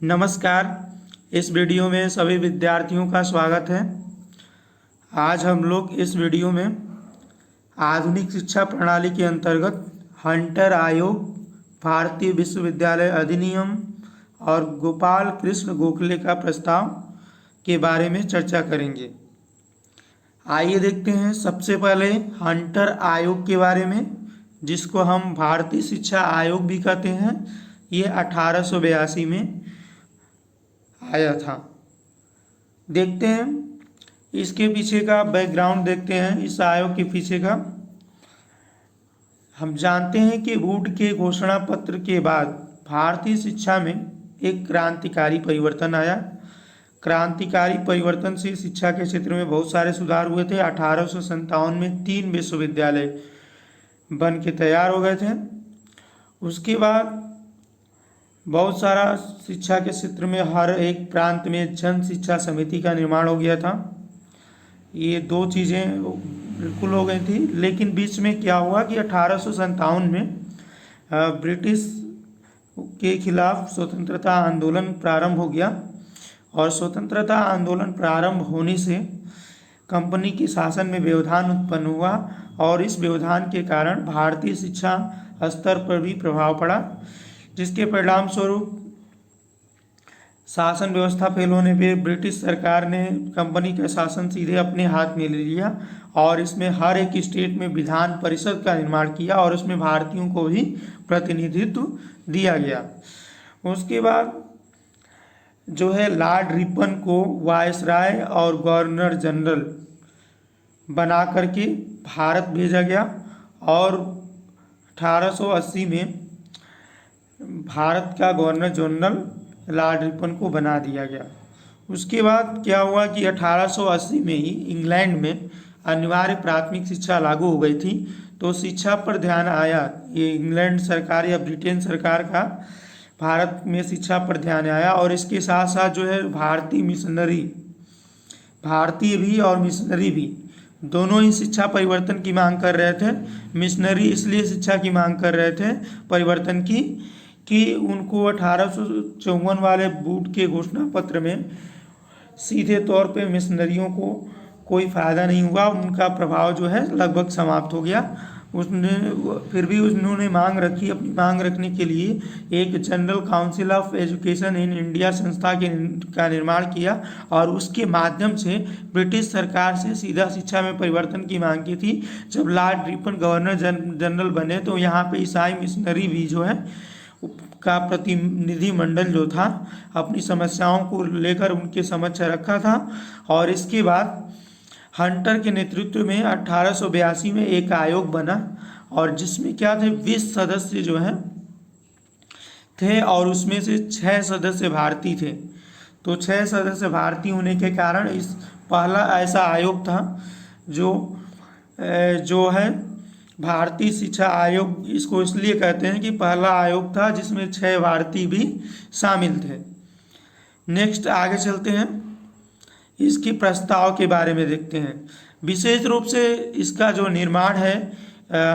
नमस्कार। इस वीडियो में सभी विद्यार्थियों का स्वागत है। आज हम लोग इस वीडियो में आधुनिक शिक्षा प्रणाली के अंतर्गत हंटर आयोग, भारतीय विश्वविद्यालय अधिनियम और गोपाल कृष्ण गोखले का प्रस्ताव के बारे में चर्चा करेंगे। आइए देखते हैं सबसे पहले हंटर आयोग के बारे में, जिसको हम भारतीय शिक्षा आयोग भी कहते हैं। ये 1882 में आया था। देखते हैं इसके पीछे का बैकग्राउंड, देखते हैं इस आयोग के पीछे का। हम जानते हैं कि वुड के घोषणा पत्र के बाद भारतीय शिक्षा में एक क्रांतिकारी परिवर्तन आया। क्रांतिकारी परिवर्तन से शिक्षा के क्षेत्र में बहुत सारे सुधार हुए थे। 1857 में 3 विश्वविद्यालय बन के तैयार हो गए थे। उसके बाद बहुत सारा शिक्षा के क्षेत्र में हर एक प्रांत में जन शिक्षा समिति का निर्माण हो गया था। ये दो चीज़ें बिल्कुल हो गई थी। लेकिन बीच में क्या हुआ कि 1857 में ब्रिटिश के खिलाफ स्वतंत्रता आंदोलन प्रारंभ हो गया और स्वतंत्रता आंदोलन प्रारंभ होने से कंपनी के शासन में व्यवधान उत्पन्न हुआ और इस व्यवधान के कारण भारतीय शिक्षा स्तर पर भी प्रभाव पड़ा, जिसके परिणाम स्वरूप शासन व्यवस्था फेल होने पे ब्रिटिश सरकार ने कंपनी का शासन सीधे अपने हाथ में ले लिया और इसमें हर एक स्टेट में विधान परिषद का निर्माण किया और उसमें भारतीयों को भी प्रतिनिधित्व दिया गया। उसके बाद जो है लॉर्ड रिपन को वायसराय और गवर्नर जनरल बना करके भारत भेजा गया और 1880 में भारत का गवर्नर जनरल लॉर्ड रिपन को बना दिया गया। उसके बाद क्या हुआ कि 1880 में ही इंग्लैंड में अनिवार्य प्राथमिक शिक्षा लागू हो गई थी, तो शिक्षा पर ध्यान आया। ये इंग्लैंड सरकार या ब्रिटेन सरकार का भारत में शिक्षा पर ध्यान आया और इसके साथ साथ जो है भारतीय भी और मिशनरी भी दोनों ही शिक्षा परिवर्तन की मांग कर रहे थे। मिशनरी इसलिए शिक्षा की मांग कर रहे थे परिवर्तन की कि उनको 1854 वाले वुड के घोषणा पत्र में सीधे तौर पे मिशनरियों को कोई फ़ायदा नहीं हुआ, उनका प्रभाव जो है लगभग समाप्त हो गया। फिर भी उन्होंने मांग रखी। अपनी मांग रखने के लिए एक general council of education in India संस्था का निर्माण किया और उसके माध्यम से ब्रिटिश सरकार से सीधा शिक्षा में परिवर्तन की मांग की थी। जब लॉर्ड रिपन गवर्नर जनरल बने तो यहाँ पे ईसाई मिशनरी भी जो है का प्रतिनिधि मंडल जो था अपनी समस्याओं को लेकर उनके समक्ष रखा था और इसके बाद हंटर के नेतृत्व में 1882 में एक आयोग बना और जिसमें क्या थे 20 सदस्य जो हैं थे और उसमें से 6 सदस्य भारतीय थे। तो 6 सदस्य भारतीय होने के कारण इस पहला ऐसा आयोग था जो है भारतीय शिक्षा आयोग। इसको इसलिए कहते हैं कि पहला आयोग था जिसमें 6 भारतीय भी शामिल थे। नेक्स्ट आगे चलते हैं, इसके प्रस्ताव के बारे में देखते हैं। विशेष रूप से इसका जो निर्माण है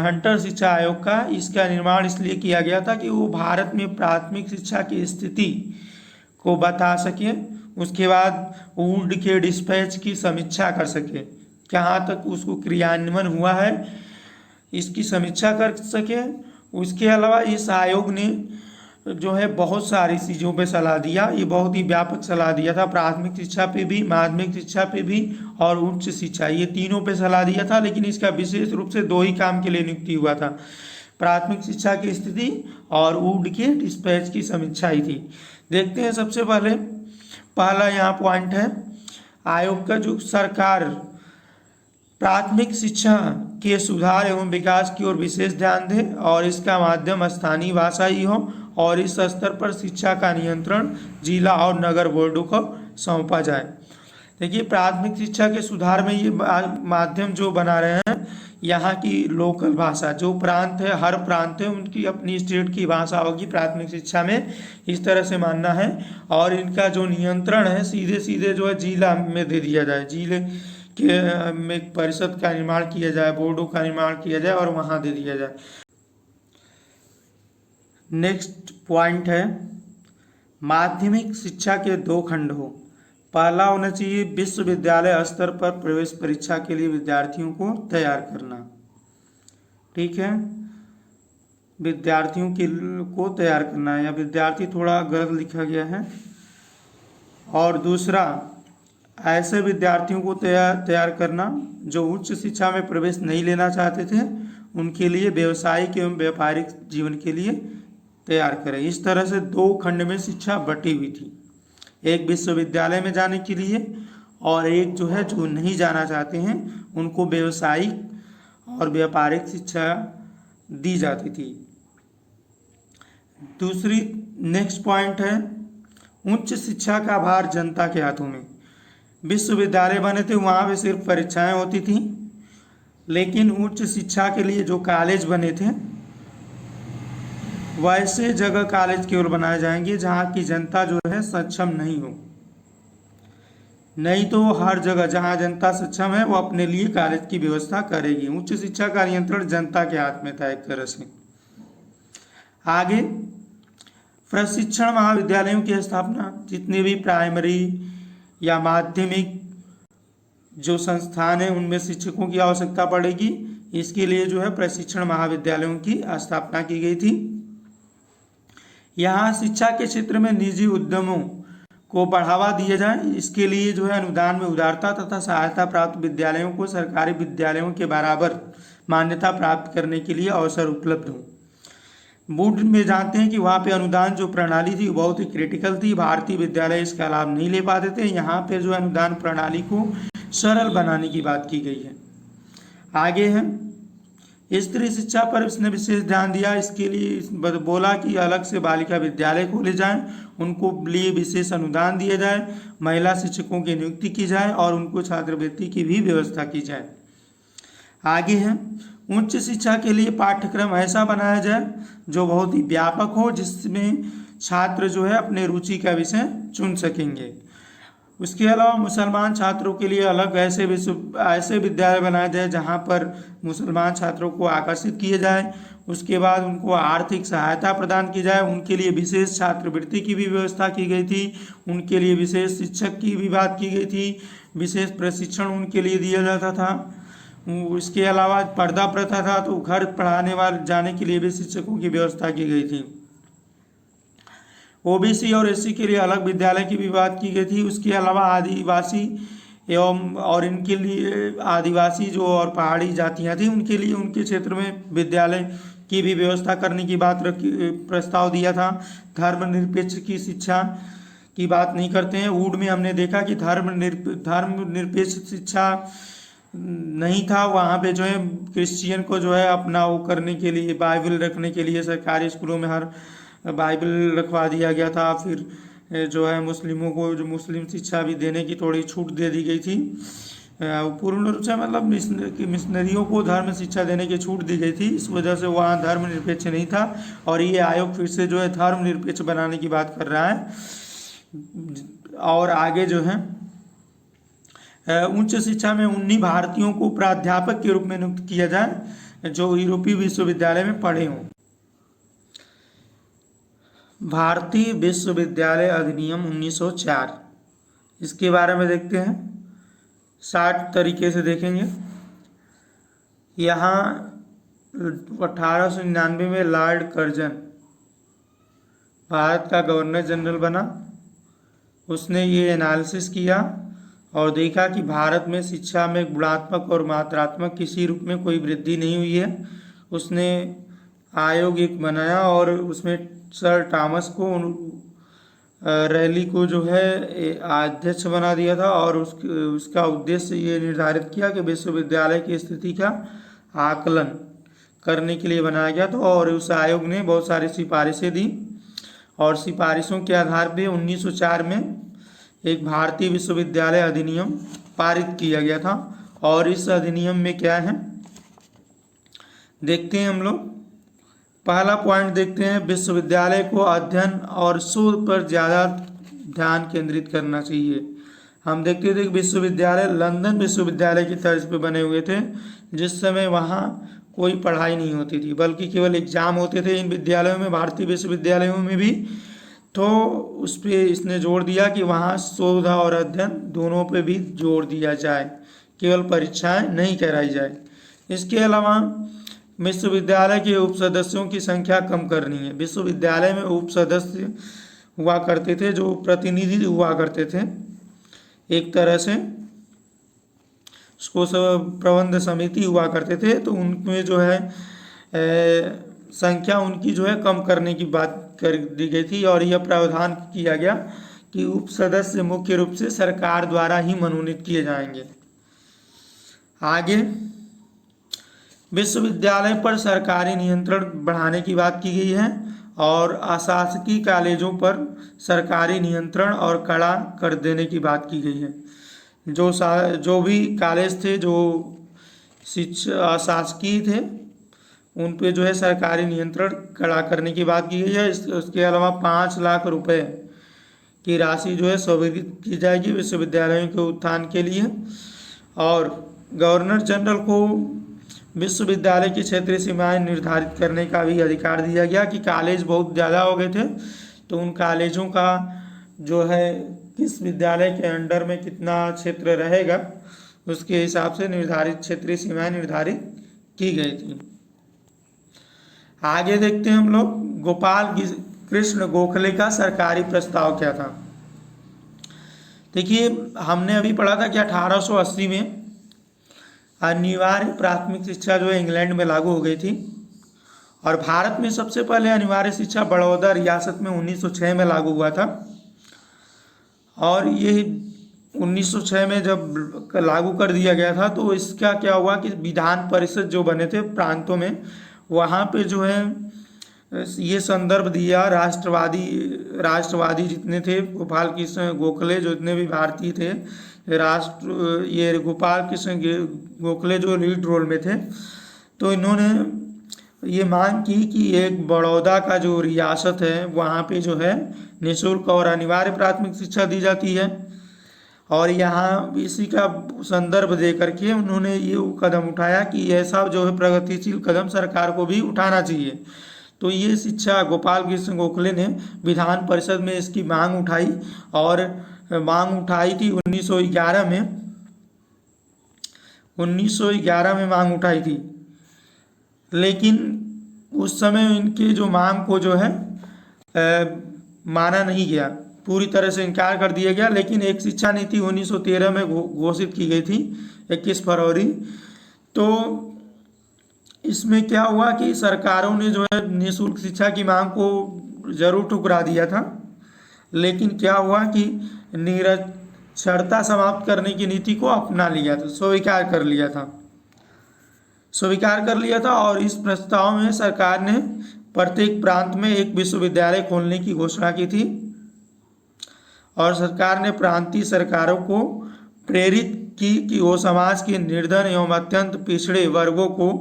हंटर शिक्षा आयोग का, इसका निर्माण इसलिए किया गया था कि वो भारत में प्राथमिक शिक्षा की स्थिति को बता सके, उसके बाद वुड के डिस्पैच की समीक्षा कर सके, कहाँ तक उसको क्रियान्वयन हुआ है इसकी समीक्षा कर सके। उसके अलावा इस आयोग ने जो है बहुत सारी चीज़ों पे सलाह दिया। ये बहुत ही व्यापक सलाह दिया था, प्राथमिक शिक्षा पे भी, माध्यमिक शिक्षा पे भी और उच्च शिक्षा, ये तीनों पे सलाह दिया था। लेकिन इसका विशेष रूप से 2 ही काम के लिए नियुक्ति हुआ था, प्राथमिक शिक्षा की स्थिति और वुड के डिस्पैच की समीक्षा ही थी। देखते हैं सबसे पहला यहाँ पॉइंट है आयोग का, जो सरकार प्राथमिक शिक्षा के सुधार एवं विकास की ओर विशेष ध्यान दे और इसका माध्यम स्थानीय भाषा ही हो और इस स्तर पर शिक्षा का नियंत्रण जिला और नगर बोर्डों को सौंपा जाए। देखिए प्राथमिक शिक्षा के सुधार में ये माध्यम जो बना रहे हैं, यहाँ की लोकल भाषा, जो प्रांत है हर प्रांत है उनकी अपनी स्टेट की भाषा होगी प्राथमिक शिक्षा में, इस तरह से मानना है। और इनका जो नियंत्रण है सीधे जो है जिला में दे दिया जाए, जिले के में परिषद का निर्माण किया जाए, बोर्डों का निर्माण किया जाए और वहाँ दे दिया जाए। नेक्स्ट पॉइंट है माध्यमिक शिक्षा के 2 खंड हो। पहला होना चाहिए विश्वविद्यालय स्तर पर प्रवेश परीक्षा के लिए विद्यार्थियों को तैयार करना, ठीक है, विद्यार्थियों को तैयार करना है, या विद्यार्थी थोड़ा गलत लिखा गया है। और दूसरा, ऐसे विद्यार्थियों को तैयार करना जो उच्च शिक्षा में प्रवेश नहीं लेना चाहते थे, उनके लिए व्यवसायिक एवं व्यापारिक जीवन के लिए तैयार करें। इस तरह से 2 खंड में शिक्षा बटी हुई थी, एक विश्वविद्यालय में जाने के लिए और एक जो है जो नहीं जाना चाहते हैं उनको व्यवसायिक और व्यापारिक शिक्षा दी जाती थी। दूसरी नेक्स्ट पॉइंट है उच्च शिक्षा का भार जनता के हाथों में। विश्वविद्यालय बने थे वहाँ पे सिर्फ परीक्षाएं होती थी, लेकिन उच्च शिक्षा के लिए जो कॉलेज बने थे वैसे जगह कॉलेज केवल बनाए जाएंगे जहाँ की जनता जो है सक्षम नहीं हो। नहीं तो हर जगह जहाँ जनता सक्षम है वो अपने लिए कॉलेज की व्यवस्था करेगी। उच्च शिक्षा का नियंत्रण जनता के हाथ में था एक तरह से। आगे प्रशिक्षण महाविद्यालयों की स्थापना। जितने भी प्राइमरी या माध्यमिक जो संस्थान है उनमें शिक्षकों की आवश्यकता पड़ेगी, इसके लिए जो है प्रशिक्षण महाविद्यालयों की स्थापना की गई थी। यहाँ शिक्षा के क्षेत्र में निजी उद्यमों को बढ़ावा दिया जाए, इसके लिए जो है अनुदान में उदारता तथा सहायता प्राप्त विद्यालयों को सरकारी विद्यालयों के बराबर मान्यता प्राप्त करने के लिए अवसर उपलब्ध हो। बोर्ड में जानते हैं कि वहाँ पे अनुदान जो प्रणाली थी बहुत ही क्रिटिकल थी, भारतीय विद्यालय इसका लाभ नहीं ले पाते थे। यहाँ पे जो अनुदान प्रणाली को सरल बनाने की बात की गई है। आगे है स्त्री शिक्षा पर इसने विशेष ध्यान दिया, इसके लिए बोला कि अलग से बालिका विद्यालय खोले जाएं, उनको लिए विशेष अनुदान दिया जाए, महिला शिक्षकों की नियुक्ति की जाए और उनको छात्रवृत्ति की भी व्यवस्था की जाए। आगे है उच्च शिक्षा के लिए पाठ्यक्रम ऐसा बनाया जाए जो बहुत ही व्यापक हो, जिसमें छात्र जो है अपने रुचि का विषय चुन सकेंगे। उसके अलावा मुसलमान छात्रों के लिए अलग ऐसे विद्यालय बनाए जाए जहाँ पर मुसलमान छात्रों को आकर्षित किए जाए। उसके बाद उनको आर्थिक सहायता प्रदान की जाए, उनके लिए विशेष छात्रवृत्ति की भी व्यवस्था की गई थी, उनके लिए विशेष शिक्षक की भी बात की गई थी, विशेष प्रशिक्षण उनके लिए दिया जाता था। इसके अलावा पर्दा प्रथा था तो घर पढ़ाने वाले जाने के लिए भी शिक्षकों की व्यवस्था की गई थी। ओबीसी और एससी के लिए अलग विद्यालय की भी बात की गई थी। उसके अलावा आदिवासी एवं और इनके लिए आदिवासी जो और पहाड़ी जातियां थी उनके लिए उनके क्षेत्र में विद्यालय की भी व्यवस्था करने की बात प्रस्ताव दिया था। धर्मनिरपेक्ष की शिक्षा की बात नहीं करते हैं। ऊड में हमने देखा कि धर्मनिरपेक्ष शिक्षा नहीं था, वहाँ पे जो है क्रिश्चियन को जो है अपना वो करने के लिए बाइबल रखने के लिए सरकारी स्कूलों में हर बाइबल रखवा दिया गया था। फिर जो है मुस्लिमों को जो मुस्लिम शिक्षा भी देने की थोड़ी छूट दे दी गई थी। पूर्ण रूप से मतलब मिशनरियों को धर्म शिक्षा देने की छूट दी गई थी, इस वजह से वहाँ धर्मनिरपेक्ष नहीं था। और ये आयोग फिर से जो है धर्मनिरपेक्ष बनाने की बात कर रहा है। और आगे जो है उच्च शिक्षा में 19 भारतीयों को प्राध्यापक के रूप में नियुक्त किया जाए जो यूरोपीय विश्वविद्यालय में पढ़े हों। भारतीय विश्वविद्यालय अधिनियम 1904, इसके बारे में देखते हैं। 60 तरीके से देखेंगे। यहाँ 1899 में लॉर्ड कर्जन भारत का गवर्नर जनरल बना। उसने ये एनालिसिस किया और देखा कि भारत में शिक्षा में गुणात्मक और मात्रात्मक किसी रूप में कोई वृद्धि नहीं हुई है। उसने आयोग एक बनाया और उसमें सर थॉमस को रैली को जो है अध्यक्ष बना दिया था और उसका उद्देश्य ये निर्धारित किया कि विश्वविद्यालय की स्थिति का आकलन करने के लिए बनाया गया था। और उस आयोग ने बहुत सारी सिफारिशें दी और सिफारिशों के आधार पर 1904 में एक भारतीय विश्वविद्यालय अधिनियम पारित किया गया था। और इस अधिनियम में क्या है देखते हैं हम लोग। पहला पॉइंट देखते हैं, विश्वविद्यालय को अध्ययन और शोध पर ज़्यादा ध्यान केंद्रित करना चाहिए। हम देखते थे कि विश्वविद्यालय लंदन विश्वविद्यालय की तर्ज पे बने हुए थे, जिस समय वहाँ कोई पढ़ाई नहीं होती थी बल्कि केवल एग्जाम होते थे। इन विद्यालयों में, भारतीय विश्वविद्यालयों में भी तो उस पर इसने जोर दिया कि वहाँ शोध और अध्ययन दोनों पे भी जोर दिया जाए, केवल परीक्षाएं नहीं कराई जाए। इसके अलावा विश्वविद्यालय के उप सदस्यों की संख्या कम करनी है। विश्वविद्यालय में उप सदस्य हुआ करते थे, जो प्रतिनिधि हुआ करते थे, एक तरह से उसको सब प्रबंध समिति हुआ करते थे, तो उनमें जो है संख्या उनकी जो है कम करने की बात कर दी गई थी, और यह प्रावधान किया गया कि उप सदस्य मुख्य रूप से सरकार द्वारा ही मनोनीत किए जाएंगे। आगे विश्वविद्यालय पर सरकारी नियंत्रण बढ़ाने की बात की गई है, और अशासकीय कॉलेजों पर सरकारी नियंत्रण और कड़ा कर देने की बात की गई है। जो भी कॉलेज थे जो शिक्षा अशासकीय थे, उन पे जो है सरकारी नियंत्रण कड़ा करने की बात की गई है। उसके अलावा 5 लाख रुपए की राशि जो है स्वीकृत की जाएगी विश्वविद्यालयों के उत्थान के लिए, और गवर्नर जनरल को विश्वविद्यालय की क्षेत्रीय सीमाएं निर्धारित करने का भी अधिकार दिया गया कि कॉलेज बहुत ज़्यादा हो गए थे, तो उन कॉलेजों का जो है किस विद्यालय के अंडर में कितना क्षेत्र रहेगा, उसके हिसाब से निर्धारित क्षेत्रीय सीमाएं निर्धारित की गई थी। आगे देखते हैं हम लोग गोपाल कृष्ण गोखले का सरकारी प्रस्ताव क्या था। देखिए, हमने अभी पढ़ा था कि 1880 में अनिवार्य प्राथमिक शिक्षा जो है इंग्लैंड में लागू हो गई थी, और भारत में सबसे पहले अनिवार्य शिक्षा बड़ौदा रियासत में 1906 में लागू हुआ था। और ये 1906 में जब लागू कर दिया गया था, तो इसका क्या हुआ कि विधान परिषद जो बने थे प्रांतों में, वहाँ पे जो है ये संदर्भ दिया राष्ट्रवादी जितने थे, गोपाल कृष्ण गोखले जो जितने भी भारतीय थे, ये गोपाल कृष्ण गोखले जो लीड रोल में थे, तो इन्होंने ये मांग की कि एक बड़ौदा का जो रियासत है वहाँ पे जो है निःशुल्क और अनिवार्य प्राथमिक शिक्षा दी जाती है, और यहाँ इसी का संदर्भ दे करके उन्होंने ये कदम उठाया कि ऐसा जो है प्रगतिशील कदम सरकार को भी उठाना चाहिए। तो ये शिक्षा गोपाल कृष्ण गोखले ने विधान परिषद में इसकी मांग उठाई, और मांग उठाई थी 1911 में मांग उठाई थी। लेकिन उस समय इनके जो मांग को जो है माना नहीं गया, पूरी तरह से इनकार कर दिया गया। लेकिन एक शिक्षा नीति 1913 में घोषित की गई थी 21 फरवरी। तो इसमें क्या हुआ कि सरकारों ने जो है निःशुल्क शिक्षा की मांग को जरूर ठुकरा दिया था, लेकिन क्या हुआ कि निरक्षरता समाप्त करने की नीति को अपना लिया था, स्वीकार कर लिया था। और इस प्रस्ताव में सरकार ने प्रत्येक प्रांत में एक विश्वविद्यालय खोलने की घोषणा की थी, और सरकार ने प्रांतीय सरकारों को प्रेरित की कि वो समाज के निर्धन एवं अत्यंत पिछड़े वर्गों को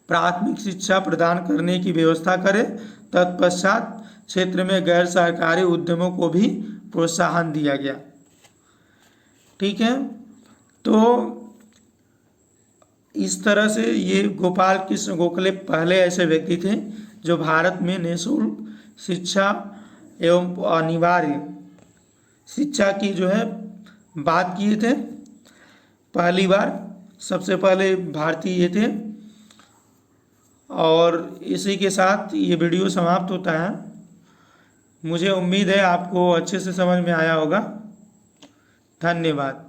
प्राथमिक शिक्षा प्रदान करने की व्यवस्था करे। तत्पश्चात क्षेत्र में गैर सरकारी उद्यमों को भी प्रोत्साहन दिया गया। ठीक है, तो इस तरह से ये गोपाल कृष्ण गोखले पहले ऐसे व्यक्ति थे जो भारत में निःशुल्क शिक्षा एवं अनिवार्य शिक्षा की जो है बात किए थे। पहली बार सबसे पहले भारतीय ये थे। और इसी के साथ ये वीडियो समाप्त होता है। मुझे उम्मीद है आपको अच्छे से समझ में आया होगा। धन्यवाद।